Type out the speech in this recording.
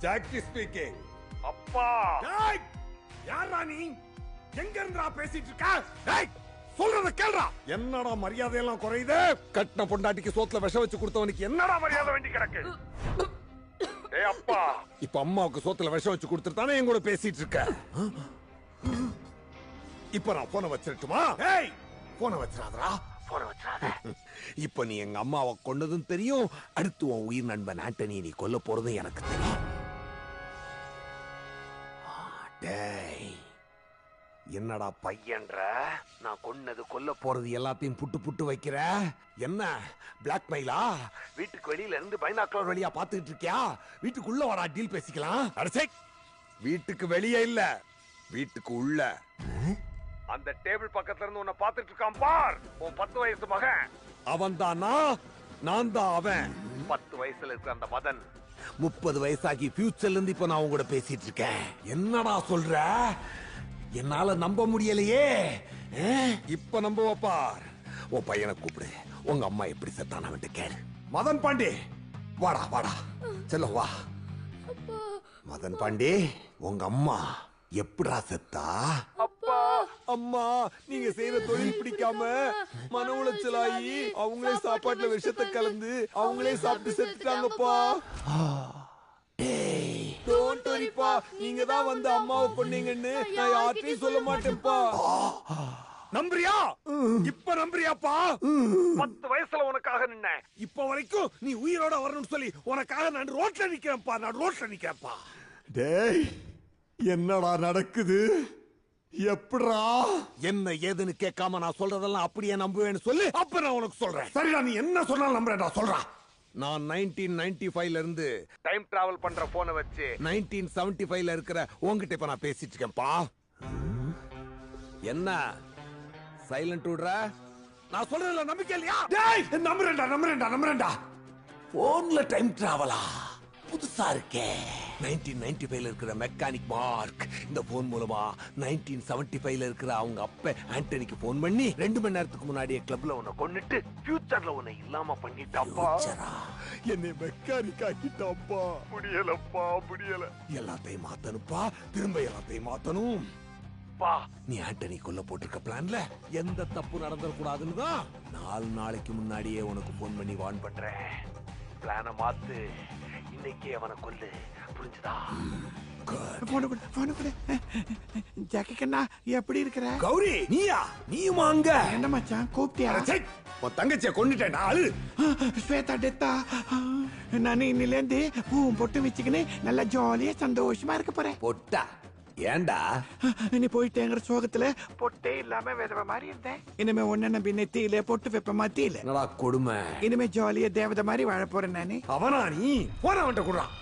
Jackie speaking. அப்பா டேய் யாரா நீ? எங்க இருந்துடா பேசிட்டு இருக்க? டேய் சொல்றத கேளுடா. என்னடா மரியாதை எல்லாம் குறையுது? கட்டின பொண்டாட்டிக்கு சோத்துல விஷம் வச்சு கொடுத்தவனுக்கு என்னடா மரியாதை வேண்டி கிடக்கு. ஏய் அப்பா, இப்ப அம்மாவுக்கு சோத்துல விஷம் வச்சு கொடுத்துட்டு தானே என் கூட பேசிட்டு இருக்க? இப்ப நான் போனை வச்சிரட்டுமா? ஏய் போனை வச்சிராதடா, போனை வச்சிராத. இப்ப நீ எங்க அம்மாவை கொண்டதும் தெரியும், அடுத்து உன் உயிர் நண்பன் ஆண்டனி நீ கொல்ல போறதும் எனக்கு தெரியும். டேய் என்னடா பையன்ற? நான் கொன்னது கொல்ல போறது எல்லாத்தையும் புட்டு புட்டு வைக்கிற. என்ன பிளாக்மெயிலா? வீட்டுக்கு வெளியில இருந்து பைனாக்குலர் வழியா பாத்துக்கிட்டு இருக்கியா? வீட்டுக்குள்ள வாடா, டீல் பேசிக்கலாம். அடச்சே, வீட்டுக்கு வெளியே இல்ல, வீட்டுக்கு உள்ள. அந்த டேபிள் பக்கத்துல இருந்து உன்னை பாத்துட்டு இருக்கான் பார், உன் 10 வயசு மகன். அவன் தானா? நான் தான் அவன். 10 வயசுல இருக்க அந்த மதன் 30 வயசாகி ஃபியூச்சர்ல இருந்து இப்ப நான் உங்க கூட பேசிட்டு இருக்கேன். என்னடா சொல்ற? என்னால நம்ப முடியலையே. இப்ப நம்புவ பார். உன் பையனை கூப்பிடு, உங்க அம்மா எப்படி செத்தான வந்து கேளு. மதன் பாண்டி வாடா வாடா, செல்ல வா. மதன் பாண்டி, உங்க அம்மா எப்படா செத்தா? அப்பா அம்மா நீங்க செய்யற தொழில் பிடிக்காம மன உளைச்சலாகி அவங்களே சாப்பாட்டுல விஷத்தை கலந்து அவங்களே சாப்பிட்டு செத்துட்டாங்கப்பா. டோன்ட் வரிப்பா, நீங்க தான் வந்து அம்மாவை கொன்னீங்கன்னு நான் யார்கிட்டயும் சொல்ல மாட்டேன்ப்பா. நம்புறியா? இப்ப நம்புறியாப்பா? 10 வயசுல உனக்காக நின்ன. இப்ப வரைக்கும் நீ உயிரோட வரணும்னு சொல்லி உனக்காக நான் ரோட்ல நிக்கிறேன்ப்பா, நான் ரோட்ல நிக்கிறேன்ப்பா. டேய் என்னடா நடக்குது? எப்படா? என்ன ஏதுன்னு கேட்காம நான் சொல்றதெல்லாம் அப்படியே நம்புவேன்னு சொல்லு, அப்ப நான் உனக்கு சொல்றேன். சரிடா, நீ என்ன சொன்னாலும் நம்புறேன்டா. சொல்றா. நான் 1995ல இருந்து டைம் டிராவல் பண்ற போனை வச்சு 1975ல இருக்கிற உன்கிட்ட இப்ப நான் பேசிட்டு இருக்கேன்ப்பா. என்ன சைலண்ட் விடுற? நான் சொல்றதுல நம்பிக்கை இல்லையா? டேய் நம்புறேன்டா நம்புறேன்டா நம்புறேன்டா. போன்ல டைம் டிராவலா? புதுசா இருக்கே. 1995ல இருக்கிற மெக்கானிக் மார்க் இந்த போன் மூலமா 1975ல இருக்கிற அவங்க அப்ப ஆண்டனிக்கு போன் பண்ணி 2 மணி நேரத்துக்கு முன்னாடியே கிளப்ல உன்னை கொன்னுட்டு ஃபியூச்சர்ல உன்னை இல்லாம பண்ணிட்டாப்பா. என்னை மெக்கானிக் ஆக்கிட்டாப்பா. முடியலப்பா, முடியல. எல்லாத்தையும் மாத்தணும்ப்பா, திரும்ப எல்லாத்தையும் மாத்தணும். பா நீ ஆண்டனி கொல்ல போட்டிருக்க பிளான்ல எந்த தப்பு நடந்துடக்கூடாதுன்னு தான் 4 நாளைக்கு முன்னாடியே உனக்கு போன் பண்ணி வார்ன் பண்றேன். பிளான மாத்து, இன்னைக்கே அவனை கொல்லு, புரிஞ்சுதா? ஜாக்கி கண்ணா எப்படி இருக்கிற? கௌரி நீயா? நீயும் அங்க? என்ன மச்சான் கூப்பிட்டியா? உன் தங்கச்சிய கொண்டுட்டேன். ஆளு ஸ்வேதா டெத்தா. நான் இன்னிலேருந்து பூவும் பொட்டு வச்சுக்கின்னு நல்லா ஜாலியா சந்தோஷமா இருக்க போறேன். பொட்டா? ஏண்டா நீ போயிட்டேங்கிற சோகத்துல பொட்டே இல்லாம விதவ மாதிரி இருந்தேன். இனிமே ஒன்ன நம்பி நெத்தியில பொட்டு வைப்ப மாத்தியில. என்னடா கொடுமை? இனிமே ஜாலியா தேவதை மாதிரி வாழ போறேன் நானு. அவனா நீ? போன அவன்கிட்ட குடுறான்.